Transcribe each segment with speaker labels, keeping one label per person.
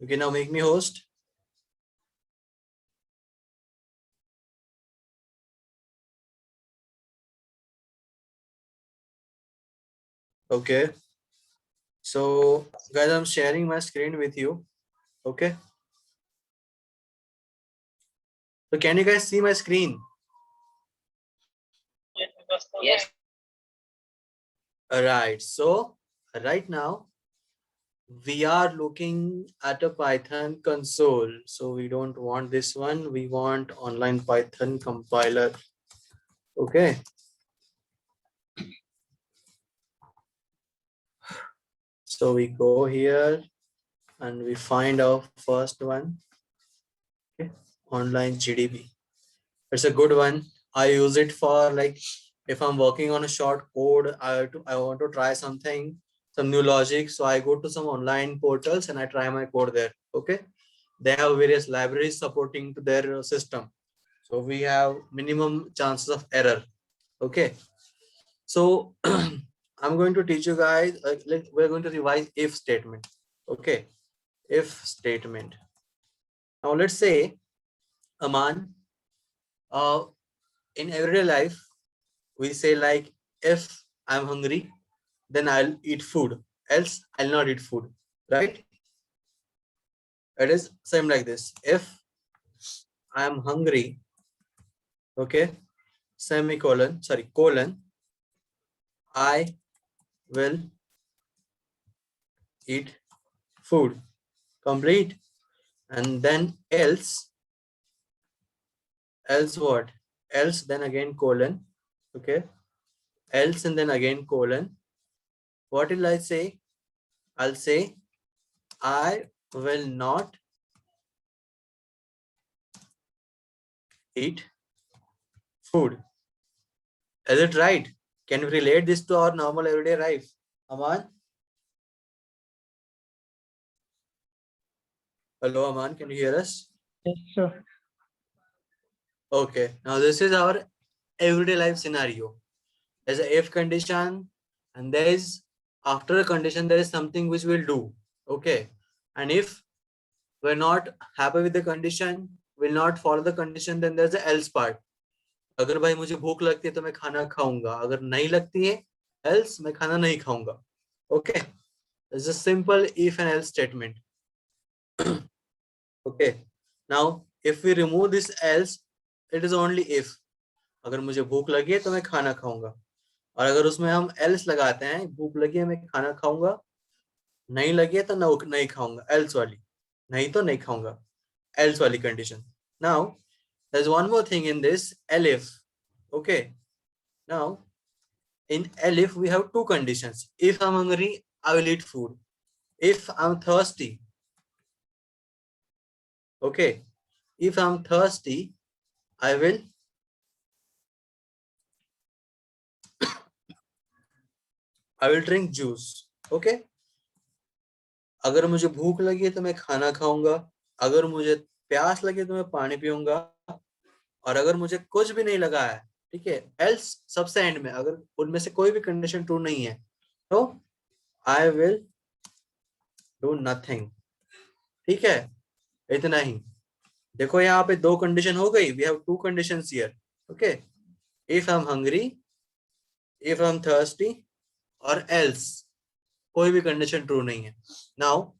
Speaker 1: You can now make me host. Okay. So guys, I'm sharing my screen with you. Okay. So can you guys see my screen?
Speaker 2: Yes.
Speaker 1: All right. So right now we are looking at a Python console. So we don't want this one. We want online Python compiler. Okay. So we go here and we find our first one. Okay. Online GDB. It's a good one. I use it for like if I'm working on a short code, I want to try something, some new logic. So I go to some online portals and I try my code there. Okay. They have various libraries supporting to their system. So we have minimum chances of error. Okay. So I'm going to teach you guys, we're going to revise if statement. Okay. If statement. Now let's say, Aman, in everyday life, we say like, if I'm hungry, then I'll eat food, else I'll not eat food, right? It is same like this. If I'm hungry, okay, semicolon, sorry, colon, I will eat food, complete. And then else what? Else then again colon, okay, else and then again colon. What will I say? I'll say I will not eat food. Is it right? Can we relate this to our normal everyday life? Aman? Hello, Aman. Can you hear us?
Speaker 2: Yes, sure.
Speaker 1: Okay. Now this is our everyday life scenario. There's a if condition, and there is after a condition there is something which we'll do. Okay. And if we're not happy with the condition, will not follow the condition, then there's the else part. अगर भाई मुझे भूख लगती है तो मैं खाना खाऊंगा, अगर नहीं लगती है else मैं खाना नहीं खाऊंगा. Okay. It's a simple if and else statement. Okay. Now if we remove this else, it is only if. अगर मुझे भूख लगी है तो मैं खाना खाऊंगा, और अगर उसमें हम else लगाते हैं, भूख लगी है मैं खाना खाऊंगा, नहीं लगी है तो नहीं खाऊंगा, else वाली, नहीं तो नहीं खाऊंगा, else वाली condition. Now there's one more thing in this elif. Okay. Now in elif we have two conditions. If I'm hungry, I will eat food. If I'm thirsty, okay, if I'm thirsty, I will drink juice. Okay. अगर मुझे भूख लगी तो मैं खाना खाऊंगा, अगर मुझे प्यास लगे तो मैं पानी पीऊंगा, और अगर मुझे कुछ भी नहीं लगा है, ठीक है, एल्स सबसे एंड में, अगर उनमें से कोई भी कंडीशन ट्रू नहीं है तो आई विल डू नथिंग. ठीक है, इतना ही. देखो यहाँ पे दो कंडीशन हो गई. We have two conditions here. Okay. If I am hungry, if I am thirsty, और एल्स कोई भी कंडीशन ट्रू नहीं है. Now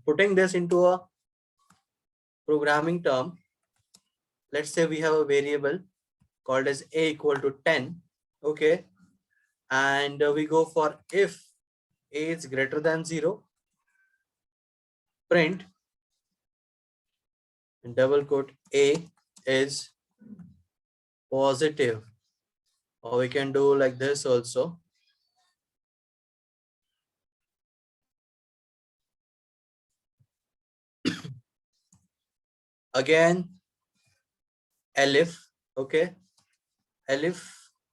Speaker 1: putting this into a programming term, let's say we have a variable called as a equal to 10. Okay. And we go for if a is greater than 0, print in double quote a is positive. Or we can do like this also. Again, elif, okay, elif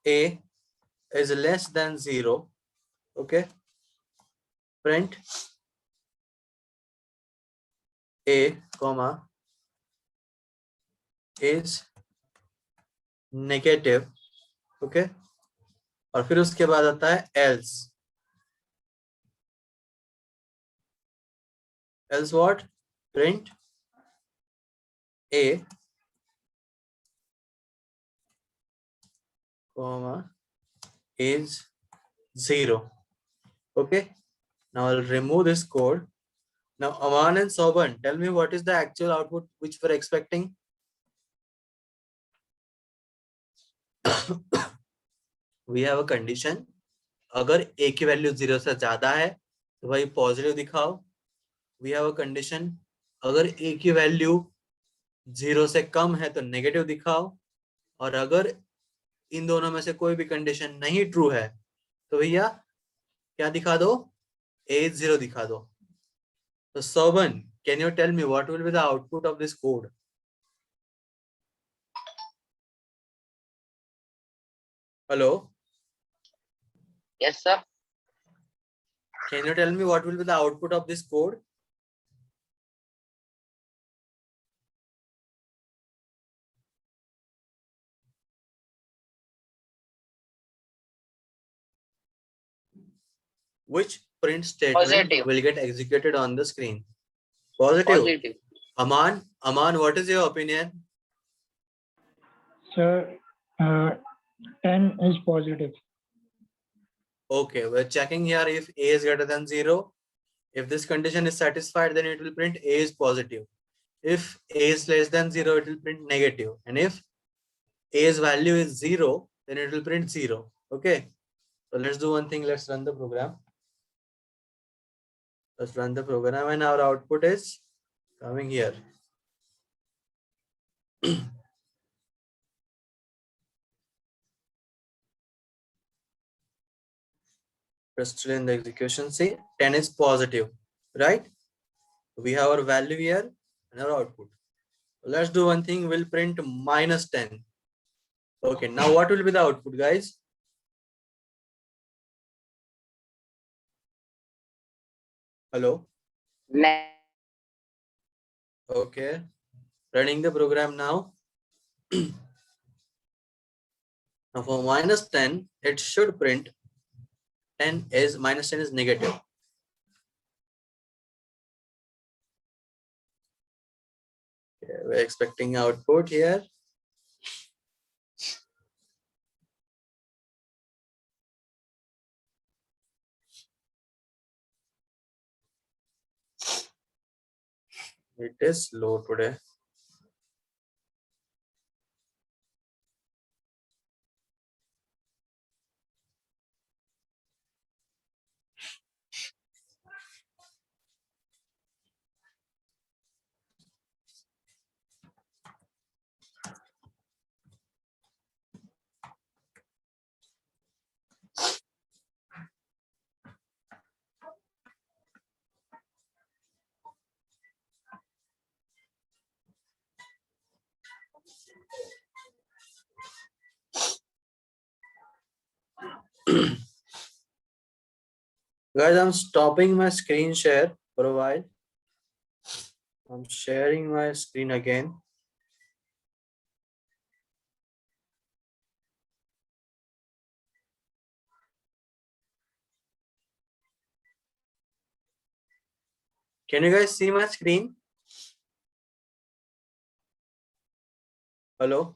Speaker 1: a is less than 0, okay, print a comma is negative, okay, और फिर उसके बाद आता है else. else what? Print A, comma, is 0. Okay. Now I'll remove this code. Now Aman and Soban, tell me what is the actual output which we're expecting? We have a condition. अगर a की value 0 से ज्यादा है तो भाई positive दिखाओ. We have a condition. अगर a की वैल्यू 0 से कम है तो नेगेटिव दिखाओ. और अगर इन दोनों में से कोई भी कंडीशन नहीं ट्रू है तो भैया क्या दिखा दो? a is 0 दिखा दो. So Soban, can you tell me what will be the output of this code? Hello?
Speaker 2: Yes, sir.
Speaker 1: Can you tell me what will be the output of this code? Which print statement
Speaker 2: Positive.
Speaker 1: will get executed on the screen? Positive.
Speaker 2: Positive.
Speaker 1: Aman, what is your opinion?
Speaker 2: Sir, 10 is positive.
Speaker 1: Okay, we're checking here if a is greater than 0. If this condition is satisfied, then it will print a is positive. If a is less than 0, it will print negative. And if a's value is 0, then it will print 0. Okay, so let's do one thing. Let's run the program. Let's run the program and our output is coming here. Still in the execution, see 10 is positive, right? We have our value here and our output. Let's do one thing. We'll print minus 10. Okay, now what will be the output, guys? Hello? Okay, running the program now. Now for minus 10, it should print 10 is minus 10 is negative. Okay, we're expecting output here. It is slow today. Guys, I'm stopping my screen share for a while. I'm sharing my screen again. Can you guys see my screen? Hello?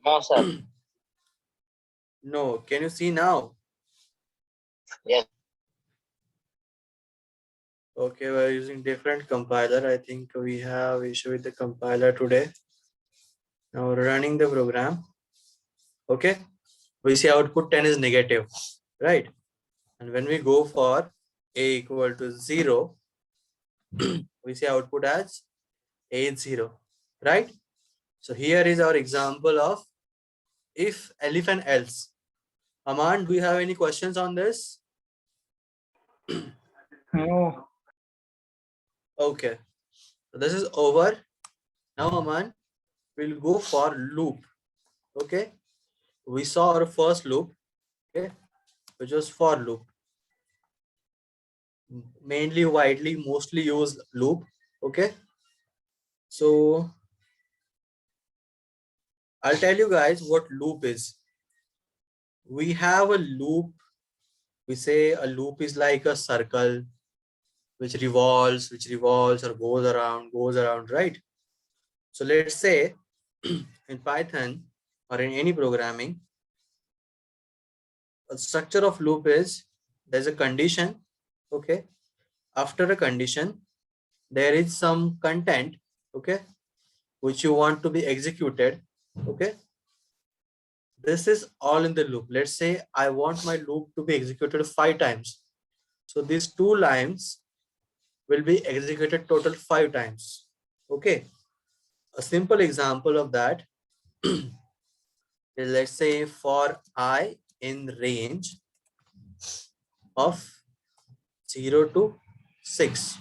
Speaker 2: No, sir.
Speaker 1: No, can you see now?
Speaker 2: Yes.
Speaker 1: Okay, we're using different compiler. I think we have issue with the compiler today. Now we're running the program. Okay, we see output 10 is negative, right? And when we go for a equal to 0, we see output as a is 0, right? So here is our example of if, elif and else. Aman, do you have any questions on this?
Speaker 2: No.
Speaker 1: Okay, so this is over. Now Aman, we'll go for loop. Okay, we saw our first loop, okay, which was for loop. Mainly widely mostly used loop. Okay, so I'll tell you guys what loop is. We have a loop. We say a loop is like a circle, which revolves or goes around, right? So let's say in Python or in any programming, a structure of loop is there's a condition. Okay. After a condition, there is some content, okay, which you want to be executed. Okay. This is all in the loop. Let's say I want my loop to be executed 5 times. So these 2 lines will be executed total 5 times. Okay. A simple example of that is, let's say, for I in range of 0 to 6.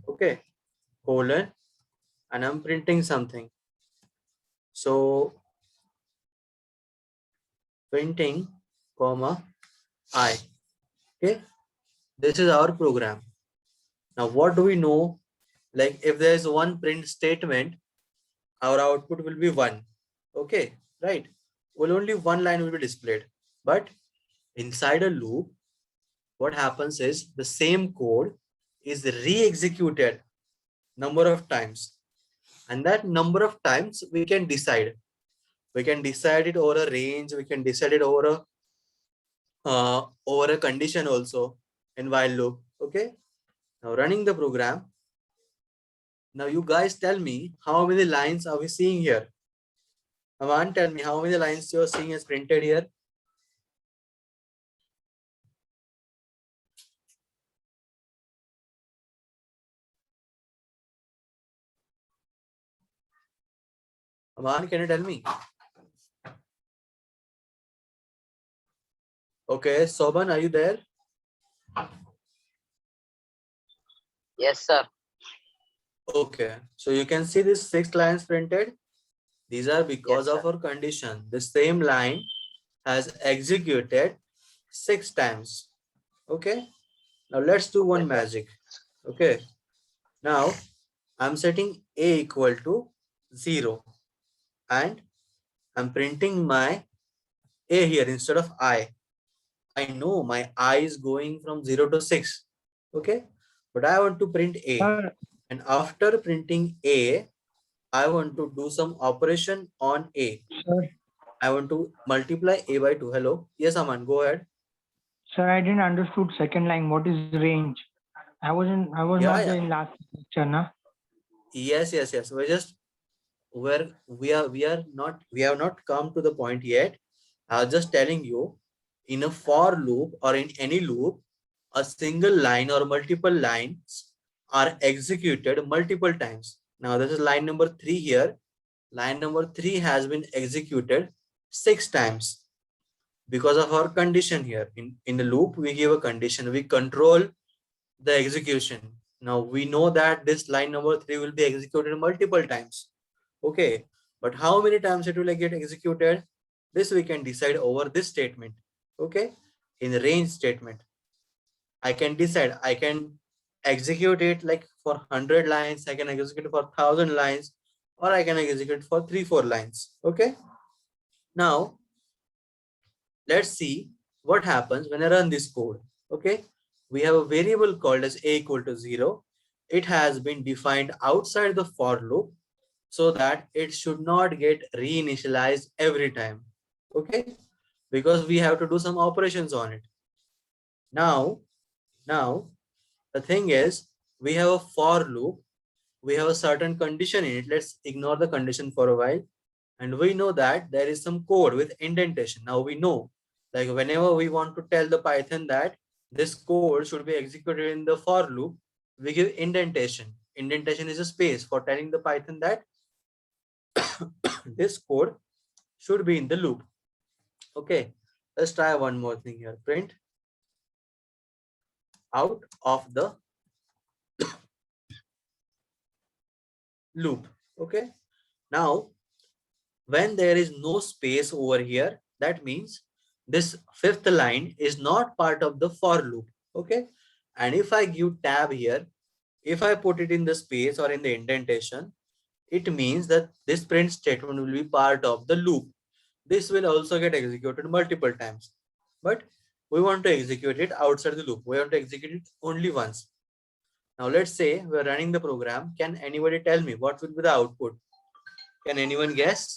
Speaker 1: Okay. Colon, and I'm printing something. So printing comma I. Okay. This is our program. Now what do we know? Like if there is one print statement, our output will be 1. Okay, right? Well, only one line will be displayed. But inside a loop, what happens is the same code is re-executed number of times. And that number of times we can decide. We can decide it over a range. We can decide it over a condition also in while loop. Okay. Now running the program. Now you guys tell me how many lines are we seeing here? Aman, tell me how many lines you are seeing as printed here? Aman, can you tell me? Okay, Soban, are you there?
Speaker 2: Yes, sir.
Speaker 1: Okay, so you can see these 6 lines printed. These are because
Speaker 2: Yes,
Speaker 1: of
Speaker 2: sir.
Speaker 1: our condition. The same line has executed 6 times. Okay, now let's do one
Speaker 2: Okay, sir.
Speaker 1: magic. Okay, now I'm setting a equal to 0 and I'm printing my a here instead of I. I know my I is going from 0 to 6. Okay, but I want to print a.
Speaker 2: Sir,
Speaker 1: And after printing a, I want to do some operation on a.
Speaker 2: sir,
Speaker 1: I want to multiply a by 2. Hello. Yes, Aman, go ahead.
Speaker 2: sir, I didn't understood second line. What is range? I was
Speaker 1: Yeah,
Speaker 2: not there
Speaker 1: yeah.
Speaker 2: in last lecture, na?
Speaker 1: Yes. We're just where we have not come to the point yet. I was just telling you, in a for loop or in any loop, a single line or multiple lines are executed multiple times. Now this is line number 3 here. Line number 3 has been executed 6 times because of our condition here. In the loop, we give a condition, we control the execution. Now we know that this line number 3 will be executed multiple times. Okay, but how many times it will get executed? This we can decide over this statement. Okay, in the range statement, I can decide. I can execute it like for 100 lines. I can execute it for 1,000 lines, or I can execute for 3-4 lines. Okay. Now let's see what happens when I run this code. Okay, we have a variable called as a equal to 0. It has been defined outside the for loop so that it should not get reinitialized every time. Okay, because we have to do some operations on it. Now the thing is, we have a for loop. We have a certain condition in it. Let's ignore the condition for a while. And we know that there is some code with indentation. Now we know, like whenever we want to tell the Python that this code should be executed in the for loop, we give indentation. Indentation is a space for telling the Python that this code should be in the loop. Okay, let's try one more thing here. Print out of the loop. Okay, now when there is no space over here, that means this 5th line is not part of the for loop. Okay, and if I give tab here, if I put it in the space or in the indentation, it means that this print statement will be part of the loop. This will also get executed multiple times, but we want to execute it outside the loop. We want to execute it only once. Now let's say we're running the program. Can anybody tell me what will be the output? Can anyone guess?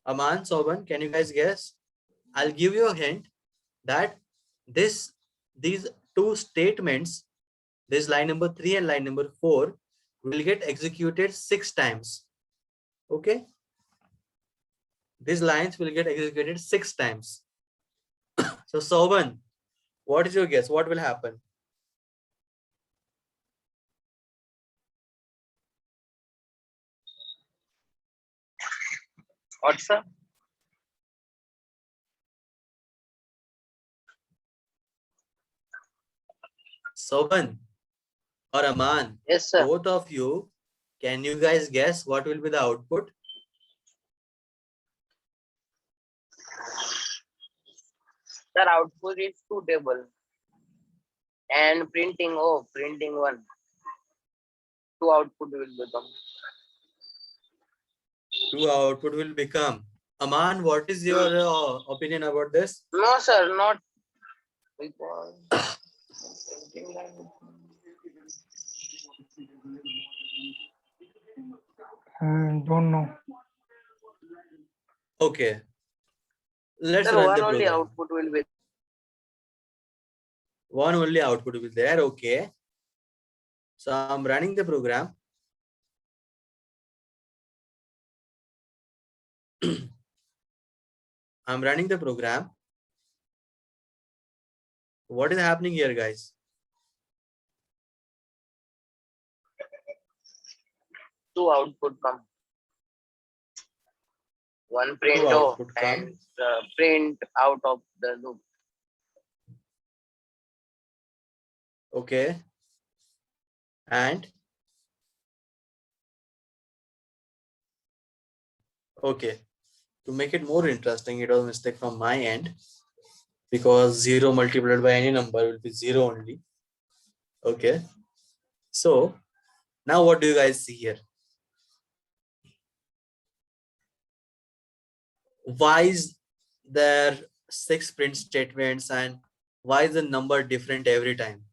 Speaker 1: Aman, Soban, can you guys guess? I'll give you a hint that these two statements, this line number 3 and line number 4, will get executed 6 times. Okay? These lines will get executed 6 times. So Soban, what is your guess? What will happen?
Speaker 3: What, sir?
Speaker 1: Soban or Aman,
Speaker 3: Yes, sir.
Speaker 1: both of you, can you guys guess what will be the output?
Speaker 3: Sir, output is two table and printing. Oh, printing one. Two output will become.
Speaker 1: 2 output will become. Aman, what is your opinion about this?
Speaker 3: No, sir, not because printing line.
Speaker 2: Don't know.
Speaker 1: Okay, let's
Speaker 3: Sir,
Speaker 1: run
Speaker 3: one
Speaker 1: the
Speaker 3: only
Speaker 1: program.
Speaker 3: output will be.
Speaker 1: One only output will be there. Okay, so I'm running the program. I'm running the program. What is happening here, guys?
Speaker 3: Two output come. One print
Speaker 1: Two
Speaker 3: off
Speaker 1: output
Speaker 3: and
Speaker 1: come.
Speaker 3: print out of the loop.
Speaker 1: Okay, and okay, to make it more interesting, it was a mistake from my end because 0 multiplied by any number will be 0 only. Okay, so now what do you guys see here? Why is there 6 print statements and why is the number different every time?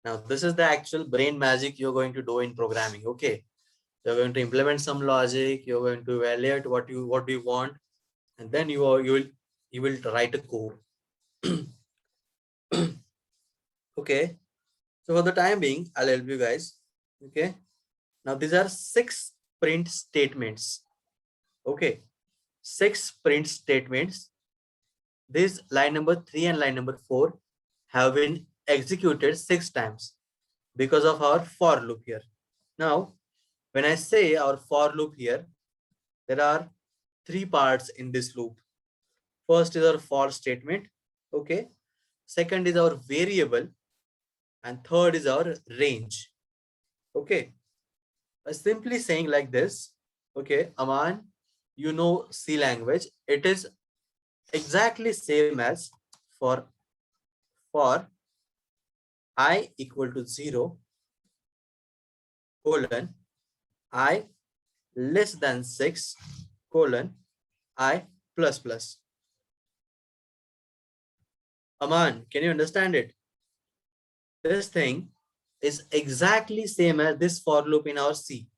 Speaker 1: Now this is the actual brain magic you're going to do in programming. Okay, you're going to implement some logic, you're going to evaluate what you want, and then you will write a code. Okay, so for the time being I'll help you guys. Okay, now these are 6 print statements. Okay, 6 print statements. This line number 3 and line number 4 have been executed 6 times because of our for loop here. Now, when I say our for loop here, there are 3 parts in this loop. First is our for statement. Okay. Second is our variable. And third is our range. Okay. By simply saying like this, okay, Aman, you know C language. It is exactly same as for I equal to 0 colon I less than 6 colon I plus plus. Aman, can you understand it? This thing is exactly same as this for loop in our C.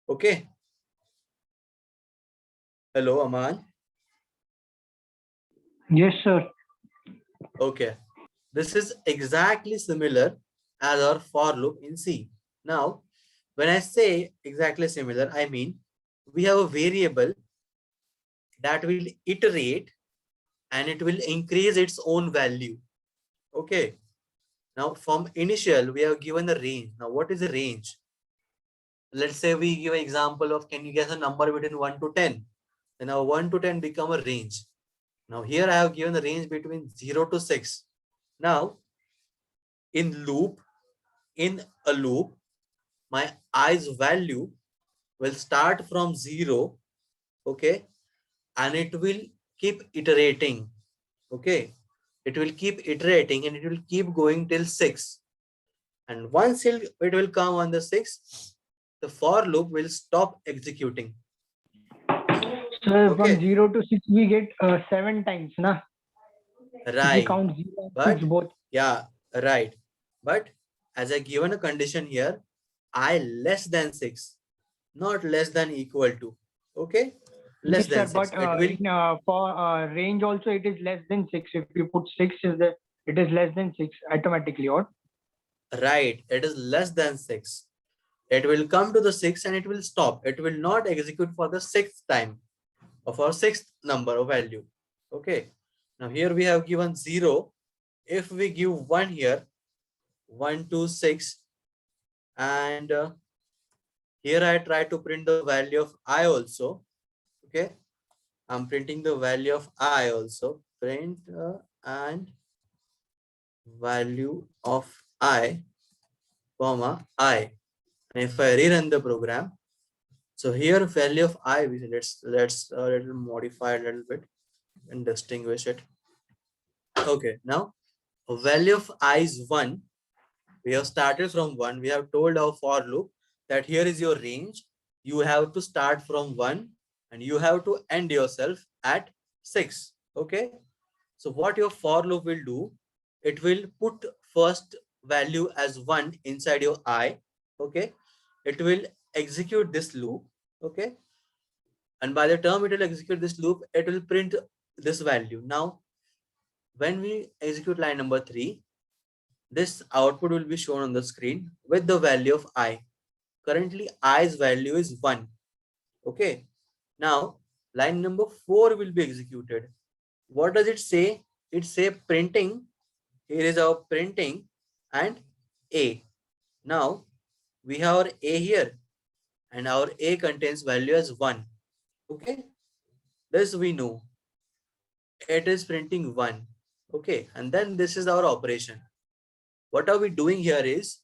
Speaker 1: Okay. Hello, Aman.
Speaker 2: Yes, sir.
Speaker 1: Okay. This is exactly similar as our for loop in C. Now, when I say exactly similar, I mean we have a variable that will iterate and it will increase its own value. Okay. Now, from initial, we have given a range. Now, what is the range? Let's say we give an example of, can you guess a number between 1 to 10? Then our 1 to 10 become a range. Now, here I have given the range between 0 to 6. Now, in a loop, my i's value will start from 0, okay, and it will keep iterating, okay. It will keep iterating and it will keep going till 6. And once it will come on the 6, the for loop will stop executing.
Speaker 2: So from
Speaker 1: Okay,
Speaker 2: 0 to 6, we get 7 times, na? If we
Speaker 1: right.
Speaker 2: count 0 and 6
Speaker 1: But
Speaker 2: both.
Speaker 1: yeah, right. But as I given a condition here, I less than 6, not less than equal to. Okay, less
Speaker 2: Yes,
Speaker 1: than
Speaker 2: sir.
Speaker 1: 6.
Speaker 2: But
Speaker 1: It will
Speaker 2: in for range also, it is less than 6. If you put 6, it is less than 6 automatically, or?
Speaker 1: right. It is less than 6. It will come to the 6 and it will stop. It will not execute for the 6th time of our 6th number of value. Okay. Now here we have given 0. If we give 1 here, 1, 2, 6, and here I try to print the value of I also. Okay. I'm printing the value of I also. Print and value of I, comma I. And if I rerun the program, so here value of I, let's little modify a little bit and distinguish it. Okay, now value of I is 1. We have started from 1. We have told our for loop that here is your range. You have to start from 1 and you have to end yourself at 6. Okay. So what your for loop will do, it will put first value as 1 inside your I. Okay. It will execute this loop. Okay. And by the time it will execute this loop, it will print this value. Now, when we execute line number 3, this output will be shown on the screen with the value of I. Currently, I's value is 1. Okay. Now, line number 4 will be executed. What does it say? It say printing. Here is our printing and A. Now, we have our A here and our A contains value as 1. Okay. This we know. It is printing 1. Okay. And then this is our operation. What are we doing here is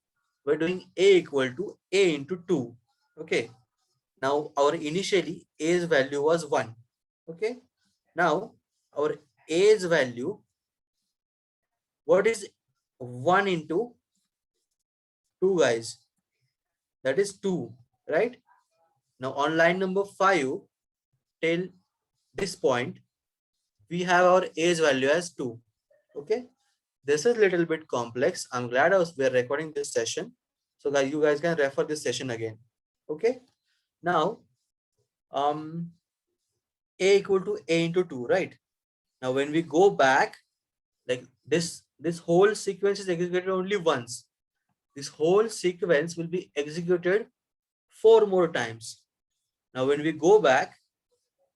Speaker 1: we're doing A equal to A into 2. Okay. Now our initially A's value was 1. Okay. Now our A's value, what is 1 into 2, guys? That is 2, right? Now on line number 5 till this point, we have our A's value as 2. Okay. This is a little bit complex. I'm glad we're recording this session. So guys, you guys can refer this session again. Okay. Now, A equal to A into 2, right? Now, when we go back, like this whole sequence is executed only once. This whole sequence will be executed 4 more times. Now, when we go back,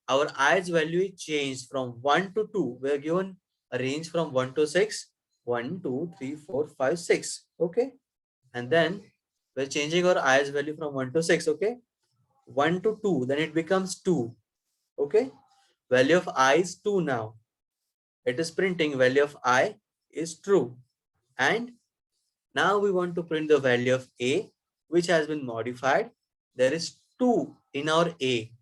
Speaker 1: our I's value is changed from 1 to 2. We are given a range from 1 to 6. 1, 2, 3, 4, 5, 6. Okay. And then we're changing our I's value from 1 to 6. Okay. 1 to 2. Then it becomes 2. Okay. Value of I is 2 now. It is printing value of I is true. And now we want to print the value of A, which has been modified. There is 2 in our A.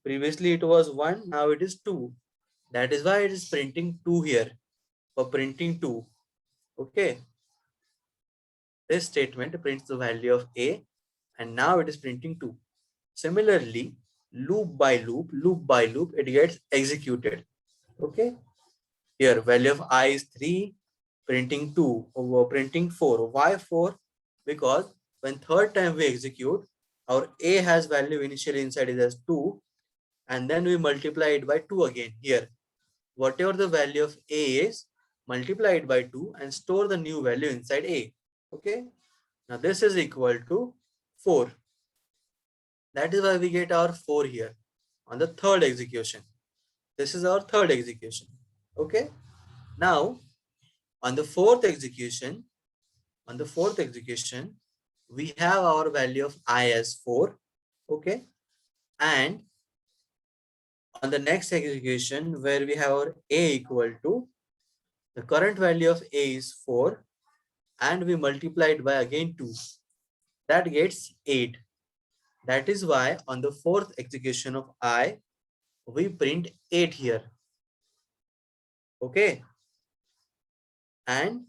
Speaker 1: Previously it was 1, now it is 2. That is why it is printing 2 here for printing 2. Okay. This statement prints the value of A and now it is printing 2. Similarly, loop by loop, it gets executed. Okay. Here, value of I is 3, printing 2, over printing 4. Why 4? Because when third time we execute, our A has value initially inside is as 2, and then we multiply it by 2 again here. Whatever the value of A is, multiply it by 2 and store the new value inside A. Okay. Now this is equal to 4. That is why we get our 4 here on the third execution. This is our third execution. Okay. Now on the fourth execution, we have our value of I as 4. Okay. And on the next execution where we have our A equal to, the current value of A is 4 and we multiply it by again 2. That gets 8. That is why on the fourth execution of I, we print 8 here. Okay. And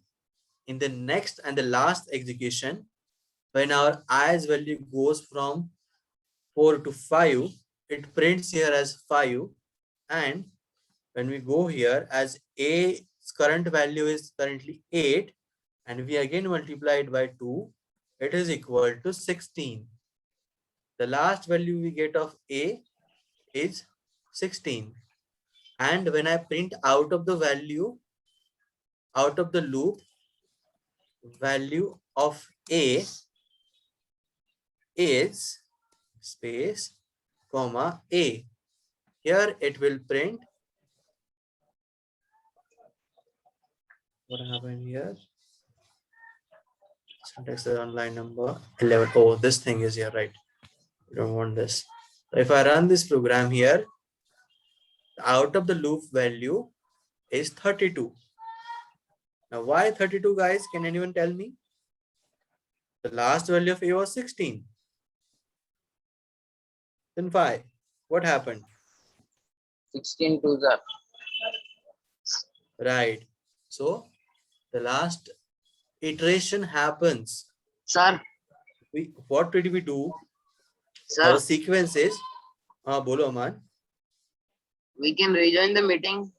Speaker 1: in the next and the last execution, when our i's value goes from 4 to 5, it prints here as 5. And when we go here, as a's current value is currently 8, and we again multiply it by 2, it is equal to 16. The last value we get of a is 16. And when I print out of the value, out of the loop, value of a is space, comma, a. Here it will print. What happened here? Syntax is on line number 11. Oh, this thing is here, right? We don't want this. So if I run this program here, out of the loop value is 32. Now, why 32, guys? Can anyone tell me? The last value of a was 16. Then 5. What happened?
Speaker 3: 16 to the
Speaker 1: Right. So the last iteration happens.
Speaker 3: sir.
Speaker 1: What did we do?
Speaker 3: Sir,
Speaker 1: Our sequence is bolo Aman.
Speaker 3: we can rejoin the meeting.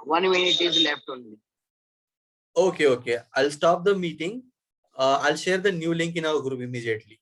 Speaker 3: 1 minute is left only.
Speaker 1: Okay. I'll stop the meeting. I'll share the new link in our group immediately.